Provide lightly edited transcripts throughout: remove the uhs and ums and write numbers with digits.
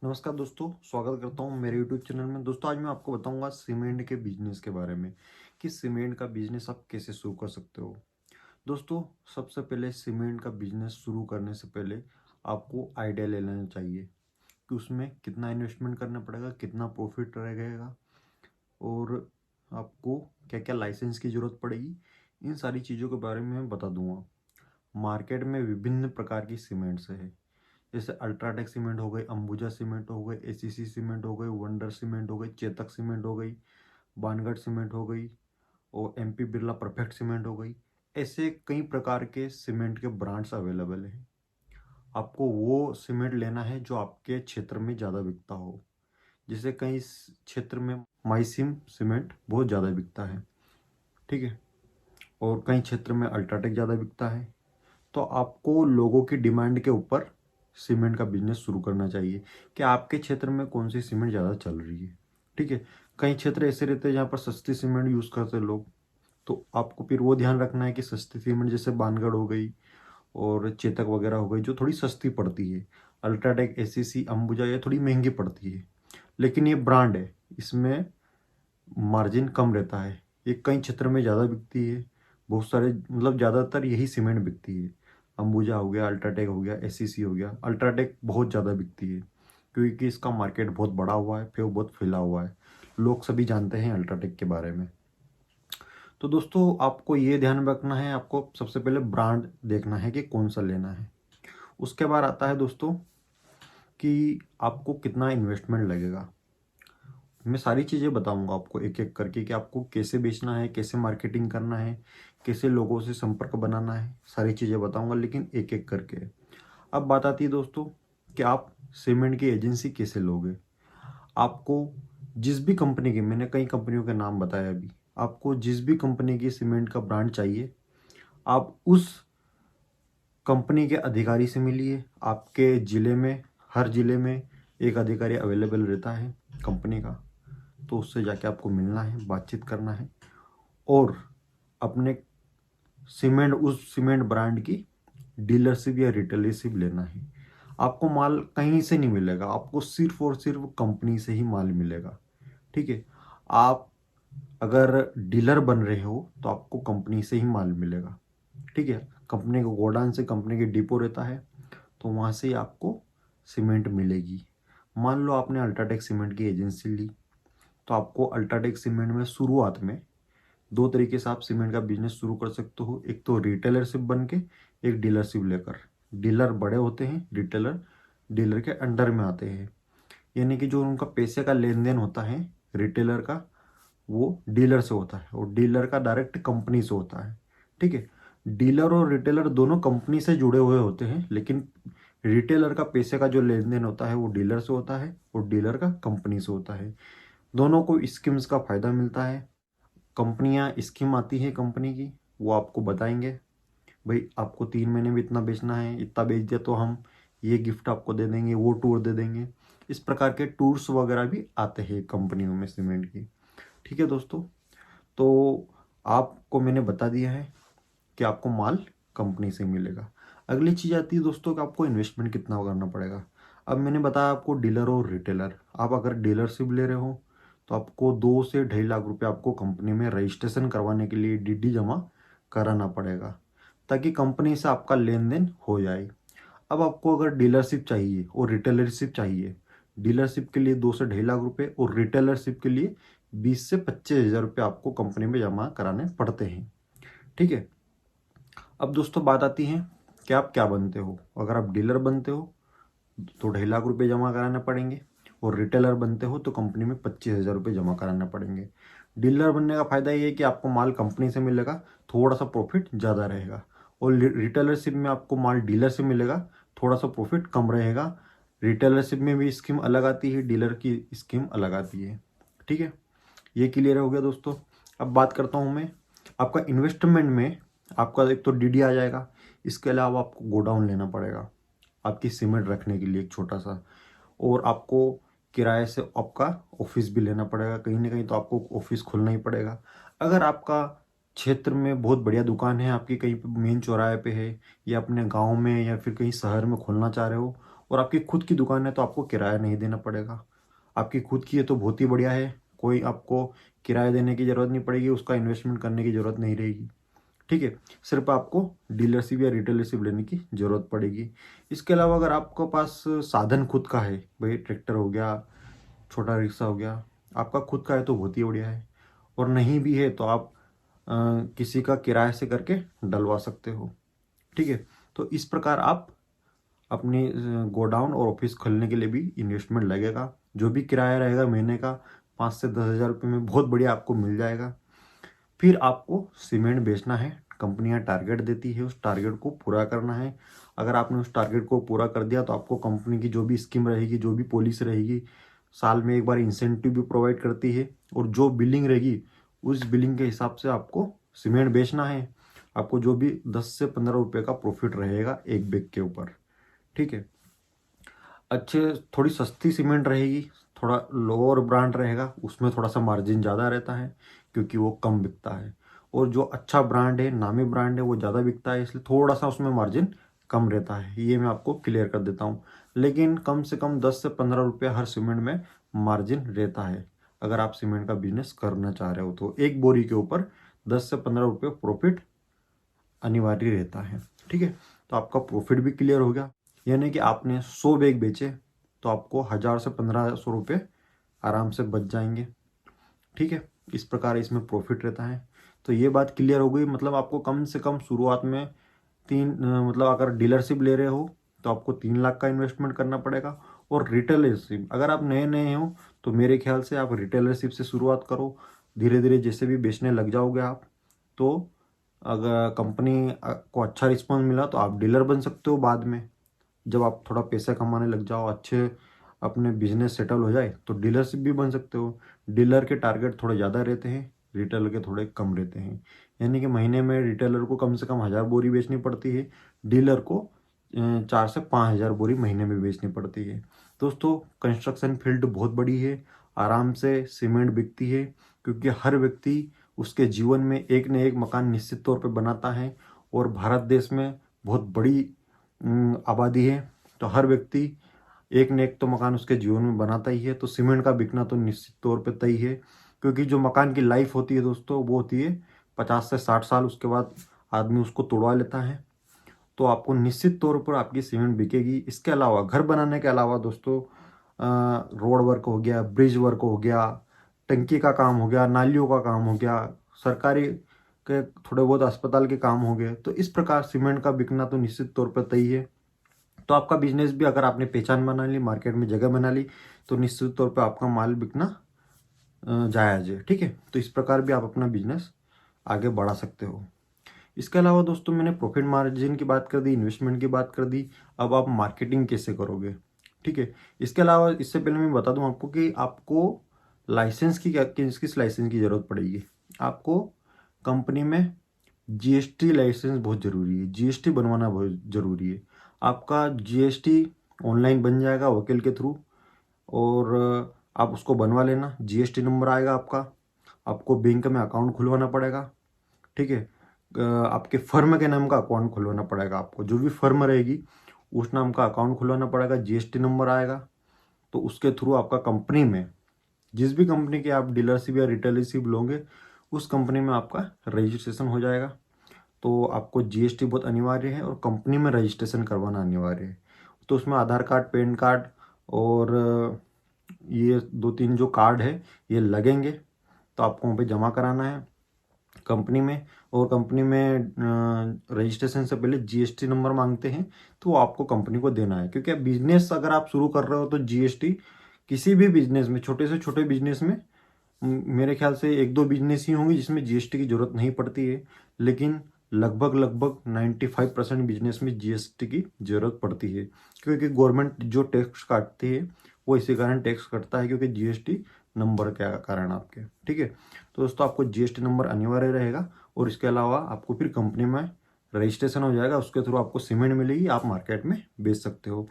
नमस्कार दोस्तों, स्वागत करता हूँ मेरे यूट्यूब चैनल में। दोस्तों, आज मैं आपको बताऊंगा सीमेंट के बिजनेस के बारे में कि सीमेंट का बिजनेस आप कैसे शुरू कर सकते हो। दोस्तों, सबसे पहले सीमेंट का बिजनेस शुरू करने से पहले आपको आइडिया ले लेना चाहिए कि उसमें कितना इन्वेस्टमेंट करना पड़ेगा, कितना प्रॉफिट रहेगा और आपको क्या क्या लाइसेंस की ज़रूरत पड़ेगी। इन सारी चीज़ों के बारे में मैं बता दूंगा। मार्केट में विभिन्न प्रकार की सीमेंट्स है, जैसे अल्ट्राटेक सीमेंट हो गई, अंबुजा सीमेंट हो गई, एसीसी सीमेंट हो गई, वंडर सीमेंट हो गई, चेतक सीमेंट हो गई, बानगढ़ सीमेंट हो गई और एमपी बिरला परफेक्ट सीमेंट हो गई। ऐसे कई प्रकार के सीमेंट के ब्रांड्स अवेलेबल हैं। आपको वो सीमेंट लेना है जो आपके क्षेत्र में ज़्यादा बिकता हो। जैसे कई क्षेत्र में माइसिम सीमेंट बहुत ज़्यादा बिकता है, ठीक है, और कई क्षेत्र में अल्ट्राटेक ज़्यादा बिकता है। तो आपको लोगों की डिमांड के ऊपर सीमेंट का बिजनेस शुरू करना चाहिए कि आपके क्षेत्र में कौन सी सीमेंट ज़्यादा चल रही है, ठीक है। कई क्षेत्र ऐसे रहते हैं जहाँ पर सस्ती सीमेंट यूज़ करते हैं लोग, तो आपको फिर वो ध्यान रखना है कि सस्ती सीमेंट जैसे बानगढ़ हो गई और चेतक वगैरह हो गई जो थोड़ी सस्ती पड़ती है। अल्ट्राटेक, एसीसी, अंबुजा ये थोड़ी महंगी पड़ती है, लेकिन ये ब्रांड है, इसमें मार्जिन कम रहता है। ये कई क्षेत्र में ज़्यादा बिकती है। बहुत सारे मतलब ज़्यादातर यही सीमेंट बिकती है। अंबुजा हो गया, अल्ट्राटेक हो गया, एसीसी हो गया। अल्ट्राटेक बहुत ज़्यादा बिकती है क्योंकि इसका मार्केट बहुत बड़ा हुआ है, फिर बहुत फैला हुआ है, लोग सभी जानते हैं अल्ट्राटेक के बारे में। तो दोस्तों, आपको ये ध्यान रखना है, आपको सबसे पहले ब्रांड देखना है कि कौन सा लेना है। उसके बाद आता है दोस्तों कि आपको कितना इन्वेस्टमेंट लगेगा। मैं सारी चीज़ें बताऊंगा आपको एक एक करके कि आपको कैसे बेचना है, कैसे मार्केटिंग करना है, कैसे लोगों से संपर्क बनाना है, सारी चीज़ें बताऊंगा, लेकिन एक एक करके। अब बात आती है दोस्तों कि आप सीमेंट की एजेंसी कैसे लोगे। आपको जिस भी कंपनी की, मैंने कई कंपनियों के नाम बताया अभी, आपको जिस भी कंपनी की सीमेंट का ब्रांड चाहिए, आप उस कंपनी के अधिकारी से मिलिए। आपके ज़िले में, हर ज़िले में एक अधिकारी अवेलेबल रहता है कंपनी का, तो उससे जाके आपको मिलना है, बातचीत करना है और अपने सीमेंट, उस सीमेंट ब्रांड की डीलरशिप या रिटेलरशिप लेना है। आपको माल कहीं से नहीं मिलेगा, आपको सिर्फ और सिर्फ कंपनी से ही माल मिलेगा, ठीक है। आप अगर डीलर बन रहे हो तो आपको कंपनी से ही माल मिलेगा, ठीक है। कंपनी का गोडाउन से, कंपनी के डिपो रहता है, तो वहाँ से ही आपको सीमेंट मिलेगी। मान लो आपने अल्ट्राटेक सीमेंट की एजेंसी ली, तो आपको अल्ट्राटेक सीमेंट में शुरुआत में दो तरीके से आप सीमेंट का बिजनेस शुरू कर सकते हो। एक तो रिटेलरशिप बन के, एक डीलरशिप लेकर। डीलर बड़े होते हैं, रिटेलर डीलर के अंडर में आते हैं, यानी कि जो उनका पैसे का लेन देन होता है रिटेलर का, वो डीलर से होता है और डीलर का डायरेक्ट कंपनी से होता है, ठीक है। डीलर और रिटेलर दोनों कंपनी से जुड़े हुए होते हैं, लेकिन रिटेलर का पैसे का जो लेन देन होता है वो डीलर से होता है और डीलर का कंपनी से होता है। दोनों को स्कीम्स का फ़ायदा मिलता है। कंपनियां, स्कीम आती है कंपनी की, वो आपको बताएंगे भाई आपको 3 महीने में इतना बेचना है, इतना बेच दिया तो हम ये गिफ्ट आपको दे देंगे, वो टूर दे देंगे। इस प्रकार के टूर्स वगैरह भी आते हैं कंपनियों में सीमेंट की, ठीक है दोस्तों। तो आपको मैंने बता दिया है कि आपको माल कंपनी से मिलेगा। अगली चीज़ आती है दोस्तों कि आपको इन्वेस्टमेंट कितना करना पड़ेगा। अब मैंने बताया आपको डीलर और रिटेलर। आप अगर डीलरशिप ले रहे हो तो आपको 2 से 2.5 लाख रुपए आपको कंपनी में रजिस्ट्रेशन करवाने के लिए डीडी जमा कराना पड़ेगा, ताकि कंपनी से आपका लेन देन हो जाए। अब आपको अगर डीलरशिप चाहिए और रिटेलरशिप चाहिए, डीलरशिप के लिए 2 से 2.5 लाख रुपए और रिटेलरशिप के लिए 20 से 25 हज़ार रुपये आपको कंपनी में जमा कराने पड़ते हैं, ठीक है। अब दोस्तों बात आती है कि आप क्या बनते हो। अगर आप डीलर बनते हो तो 2.5 लाख रुपए जमा कराने पड़ेंगे और रिटेलर बनते हो तो कंपनी में 25 हज़ार रुपये जमा कराने पड़ेंगे। डीलर बनने का फ़ायदा ये है कि आपको माल कंपनी से मिलेगा, थोड़ा सा प्रॉफिट ज़्यादा रहेगा, और रिटेलरशिप में आपको माल डीलर से मिलेगा, थोड़ा सा प्रॉफिट कम रहेगा। रिटेलरशिप में भी स्कीम अलग आती है, डीलर की स्कीम अलग आती है, ठीक है। ये क्लियर हो गया दोस्तों। अब बात करता हूँ मैं आपका इन्वेस्टमेंट में। आपका एक तो डीडी आ जाएगा, इसके अलावा आपको गोडाउन लेना पड़ेगा आपकी सीमेंट रखने के लिए एक छोटा सा, और आपको किराए से आपका ऑफिस भी लेना पड़ेगा। कहीं ना कहीं तो आपको ऑफिस खोलना ही पड़ेगा। अगर आपका क्षेत्र में बहुत बढ़िया दुकान है आपकी, कहीं पे मेन चौराहे पे है, या अपने गांव में या फिर कहीं शहर में खोलना चाह रहे हो, और आपकी खुद की दुकान है तो आपको किराया नहीं देना पड़ेगा। आपकी खुद की है तो बहुत ही बढ़िया है, कोई आपको किराया देने की ज़रूरत नहीं पड़ेगी, उसका इन्वेस्टमेंट करने की ज़रूरत नहीं रहेगी। ठीक है, सिर्फ आपको डीलरशिप या रिटेलरशिप लेने की ज़रूरत पड़ेगी। इसके अलावा अगर आपके पास साधन खुद का है, भाई ट्रैक्टर हो गया, छोटा रिक्शा हो गया, आपका खुद का है तो बहुत ही बढ़िया है। और नहीं भी है तो आप किसी का किराए से करके डलवा सकते हो। ठीक है, तो इस प्रकार आप अपनी गोडाउन और ऑफिस खोलने के लिए भी इन्वेस्टमेंट लगेगा। जो भी किराया रहेगा महीने का 5 से 10 हज़ार रुपये में बहुत बढ़िया आपको मिल जाएगा। फिर आपको सीमेंट बेचना है, कंपनियां टारगेट देती है, उस टारगेट को पूरा करना है। अगर आपने उस टारगेट को पूरा कर दिया तो आपको कंपनी की जो भी स्कीम रहेगी, जो भी पॉलिसी रहेगी, साल में एक बार इंसेंटिव भी प्रोवाइड करती है। और जो बिलिंग रहेगी उस बिलिंग के हिसाब से आपको सीमेंट बेचना है। आपको जो भी 10 से 15 रुपये का प्रॉफिट रहेगा एक बैग के ऊपर। ठीक है, अच्छे थोड़ी सस्ती सीमेंट रहेगी, थोड़ा लोअर ब्रांड रहेगा, उसमें थोड़ा सा मार्जिन ज़्यादा रहता है क्योंकि वो कम बिकता है। और जो अच्छा ब्रांड है, नामी ब्रांड है, वो ज़्यादा बिकता है, इसलिए थोड़ा सा उसमें मार्जिन कम रहता है। ये मैं आपको क्लियर कर देता हूँ। लेकिन कम से कम 10 से 15 रुपये हर सीमेंट में मार्जिन रहता है। अगर आप सीमेंट का बिजनेस करना चाह रहे हो तो एक बोरी के ऊपर 10 से 15 रुपये प्रॉफिट अनिवार्य रहता है। ठीक है, तो आपका प्रॉफिट भी क्लियर हो गया। यानी कि आपने 100 बैग बेचे तो आपको 1000 से 1500 रुपये आराम से बच जाएंगे। ठीक है, इस प्रकार इसमें प्रॉफिट रहता है। तो ये बात क्लियर हो गई। मतलब आपको कम से कम शुरुआत में मतलब अगर डीलरशिप ले रहे हो तो आपको 3 लाख का इन्वेस्टमेंट करना पड़ेगा। और रिटेलरशिप अगर आप नए नए हो तो मेरे ख्याल से आप रिटेलरशिप से शुरुआत करो। धीरे धीरे जैसे भी बेचने लग जाओगे आप, तो अगर कंपनी को अच्छा रिस्पॉन्स मिला तो आप डीलर बन सकते हो बाद में। जब आप थोड़ा पैसा कमाने लग जाओ, अच्छे अपने बिजनेस सेटल हो जाए तो डीलरशिप भी बन सकते हो। डीलर के टारगेट थोड़े ज़्यादा रहते हैं, रिटेलर के थोड़े कम रहते हैं। यानी कि महीने में रिटेलर को कम से कम 1000 बोरी बेचनी पड़ती है, डीलर को 4 से 5 हज़ार बोरी महीने में बेचनी पड़ती है। दोस्तों, कंस्ट्रक्शन फील्ड बहुत बड़ी है, आराम से सीमेंट बिकती है क्योंकि हर व्यक्ति उसके जीवन में एक न एक मकान निश्चित तौर पे बनाता है। और भारत देश में बहुत बड़ी आबादी है, तो हर व्यक्ति एक न एक तो मकान उसके जीवन में बनाता ही है। तो सीमेंट का बिकना तो निश्चित तौर पे तय है, क्योंकि जो मकान की लाइफ होती है दोस्तों वो होती है 50 से 60 साल। उसके बाद आदमी उसको तोड़वा लेता है। तो आपको निश्चित तौर पर आपकी सीमेंट बिकेगी। इसके अलावा घर बनाने के अलावा दोस्तों रोड वर्क हो गया, ब्रिज वर्क हो गया, टंकी का काम हो गया, नालियों का काम हो गया, सरकारी के थोड़े बहुत अस्पताल के काम हो गए। तो इस प्रकार सीमेंट का बिकना तो निश्चित तौर पर तय है। तो आपका बिजनेस भी अगर आपने पहचान बना ली, मार्केट में जगह बना ली, तो निश्चित तौर पर आपका माल बिकना जायज़ है। ठीक है, तो इस प्रकार भी आप अपना बिजनेस आगे बढ़ा सकते हो। इसके अलावा दोस्तों मैंने प्रॉफिट मार्जिन की बात कर दी, इन्वेस्टमेंट की बात कर दी। अब आप मार्केटिंग कैसे करोगे? ठीक है, इसके अलावा इससे पहले मैं बता दूं आपको कि आपको लाइसेंस की किस किस लाइसेंस की ज़रूरत पड़ेगी। आपको कंपनी में जीएसटी लाइसेंस बहुत ज़रूरी है, जीएसटी बनवाना बहुत ज़रूरी है। आपका जीएसटी ऑनलाइन बन जाएगा वकील के थ्रू, और आप उसको बनवा लेना। जीएसटी नंबर आएगा आपका, आपको बैंक में अकाउंट खुलवाना पड़ेगा। ठीक है, आपके फर्म के नाम का अकाउंट खुलवाना पड़ेगा। आपको जो भी फर्म रहेगी उस नाम का अकाउंट खुलवाना पड़ेगा। जीएसटी नंबर आएगा, तो उसके थ्रू आपका कंपनी में, जिस भी कंपनी के आप डीलरशिप या रिटेलरशिप लोगे, उस कंपनी में आपका रजिस्ट्रेशन हो जाएगा। तो आपको जीएसटी बहुत अनिवार्य है और कंपनी में रजिस्ट्रेशन करवाना अनिवार्य है। तो उसमें आधार कार्ड, पैन कार्ड और ये 2-3 जो कार्ड है ये लगेंगे। तो आपको वहाँ पे जमा कराना है कंपनी में। और कंपनी में रजिस्ट्रेशन से पहले जीएसटी नंबर मांगते हैं, तो वो आपको कंपनी को देना है। क्योंकि बिजनेस अगर आप शुरू कर रहे हो तो जीएसटी किसी भी बिजनेस में, छोटे से छोटे बिजनेस में, मेरे ख्याल से 1-2 बिजनेस ही होंगे जिसमें जीएसटी की जरूरत नहीं पड़ती है। लेकिन लगभग लगभग 95% बिजनेस में जीएसटी की जरूरत पड़ती है, क्योंकि गवर्नमेंट जो टैक्स काटती है वो इसी कारण टैक्स कटता है, क्योंकि जीएसटी नंबर के कारण आपके। ठीक है, तो दोस्तों आपको जीएसटी नंबर अनिवार्य रहेगा। और इसके अलावा आपको फिर कंपनी में रजिस्ट्रेशन हो जाएगा, उसके थ्रू आपको सीमेंट मिलेगी, आप मार्केट में बेच सकते हो।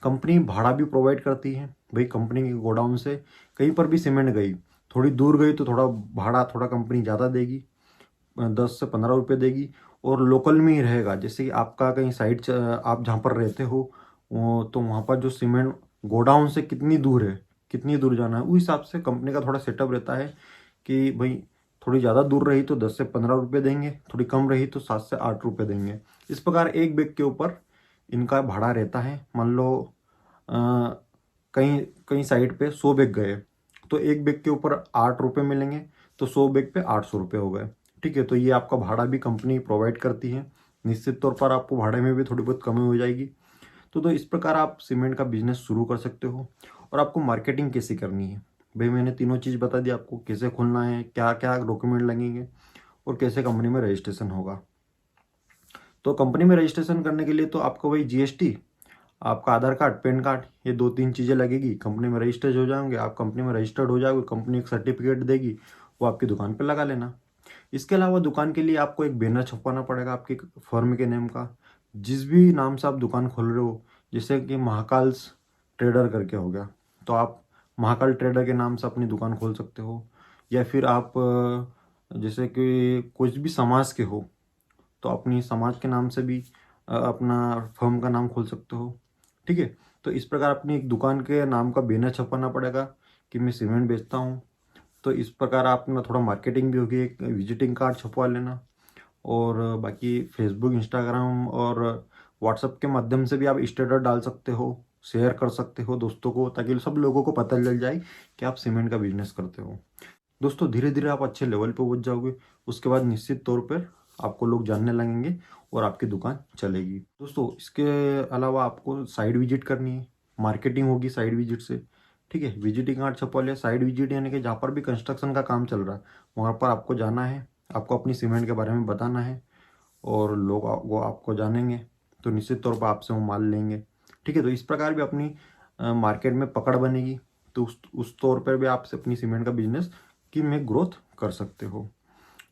कंपनी भाड़ा भी प्रोवाइड करती है। भाई कंपनी के गोडाउन से कहीं पर भी सीमेंट गई, थोड़ी दूर गई तो थोड़ा भाड़ा थोड़ा कंपनी ज़्यादा देगी, 10 से 15 रुपये देगी। और लोकल में ही रहेगा, जैसे कि आपका कहीं साइड आप जहाँ पर रहते हो तो वहाँ पर जो सीमेंट गोडाउन से कितनी दूर है, कितनी दूर जाना है, उस हिसाब से कंपनी का थोड़ा सेटअप रहता है कि भाई थोड़ी ज़्यादा दूर रही तो 10 से 15 रुपये देंगे, थोड़ी कम रही तो 7 से 8 रुपये देंगे। इस प्रकार एक बैग के ऊपर इनका भाड़ा रहता है। मान लो अ, कहीं कहीं साइड पे 100 बैग गए तो एक बैग के ऊपर 8 रुपये मिलेंगे, तो 100 बैग पे 800 रुपये हो गए। ठीक है, तो ये आपका भाड़ा भी कंपनी प्रोवाइड करती है। निश्चित तौर पर आपको भाड़े में भी थोड़ी बहुत कमी हो जाएगी। तो इस प्रकार आप सीमेंट का बिजनेस शुरू कर सकते हो। और आपको मार्केटिंग कैसे करनी है, भाई मैंने तीनों चीज़ बता दी आपको, कैसे खोलना है, क्या क्या डॉक्यूमेंट लगेंगे और कैसे कंपनी में रजिस्ट्रेशन होगा। तो कंपनी में रजिस्ट्रेशन करने के लिए तो आपको वही जीएसटी, आपका आधार कार्ड, पैन कार्ड, ये 2-3 चीज़ें लगेगी। कंपनी में रजिस्टर्ड हो जाओगे, आप कंपनी में रजिस्टर्ड हो जाओगे, कंपनी एक सर्टिफिकेट देगी, वो आपकी दुकान पर लगा लेना। इसके अलावा दुकान के लिए आपको एक बैनर छपवाना पड़ेगा आपके फर्म के नेम का, जिस भी नाम से आप दुकान खोल रहे हो। जैसे कि महाकाल्स ट्रेडर करके हो गया, तो आप महाकाल ट्रेडर के नाम से अपनी दुकान खोल सकते हो। या फिर आप जैसे कि कुछ भी समाज के हो तो अपनी समाज के नाम से भी अपना फर्म का नाम खोल सकते हो। ठीक है, तो इस प्रकार अपनी एक दुकान के नाम का बैनर छपवाना पड़ेगा कि मैं सीमेंट बेचता हूँ। तो इस प्रकार आप ना थोड़ा मार्केटिंग भी होगी, एक विजिटिंग कार्ड छपवा लेना। और बाकी फेसबुक, इंस्टाग्राम और व्हाट्सएप के माध्यम से भी आप स्टेटस डाल सकते हो, शेयर कर सकते हो दोस्तों को, ताकि सब लोगों को पता चल जाए कि आप सीमेंट का बिजनेस करते हो। दोस्तों धीरे धीरे आप अच्छे लेवल पे पहुंच जाओगे, उसके बाद निश्चित तौर पर आपको लोग जानने लगेंगे और आपकी दुकान चलेगी। दोस्तों इसके अलावा आपको साइड विजिट करनी है, मार्केटिंग होगी साइड विजिट से। ठीक है, विजिटिंग कार्ड छपवा लिया। साइड विजिट यानी कि जहाँ पर भी कंस्ट्रक्शन का काम चल रहा है वहाँ पर आपको जाना है, आपको अपनी सीमेंट के बारे में बताना है और लोग वो आपको जानेंगे, तो निश्चित तौर पर आपसे वो माल लेंगे। ठीक है, तो इस प्रकार भी अपनी मार्केट में पकड़ बनेगी, तो उस तौर पर भी आप अपनी सीमेंट का बिजनेस की में ग्रोथ कर सकते हो।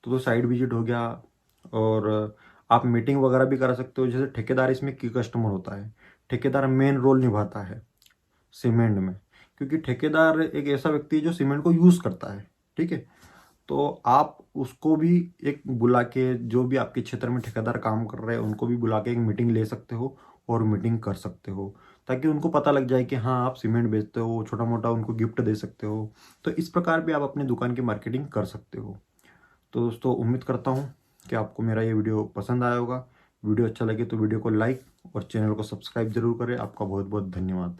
तो साइड विजिट हो गया। और आप मीटिंग वगैरह भी करा सकते हो। जैसे ठेकेदार इसमें की कस्टमर होता है, ठेकेदार मेन रोल निभाता है सीमेंट में, क्योंकि ठेकेदार एक ऐसा व्यक्ति है जो सीमेंट को यूज़ करता है। ठीक है, तो आप उसको भी एक बुला के, जो भी आपके क्षेत्र में ठेकेदार काम कर रहे हैं उनको भी बुला के एक मीटिंग ले सकते हो और मीटिंग कर सकते हो, ताकि उनको पता लग जाए कि हाँ आप सीमेंट बेचते हो, छोटा मोटा उनको गिफ्ट दे सकते हो। तो इस प्रकार भी आप अपनी दुकान की मार्केटिंग कर सकते हो। तो दोस्तों उम्मीद करता हूँ कि आपको मेरा ये वीडियो पसंद आया होगा। वीडियो अच्छा लगे तो वीडियो को लाइक और चैनल को सब्सक्राइब जरूर करें। आपका बहुत बहुत धन्यवाद।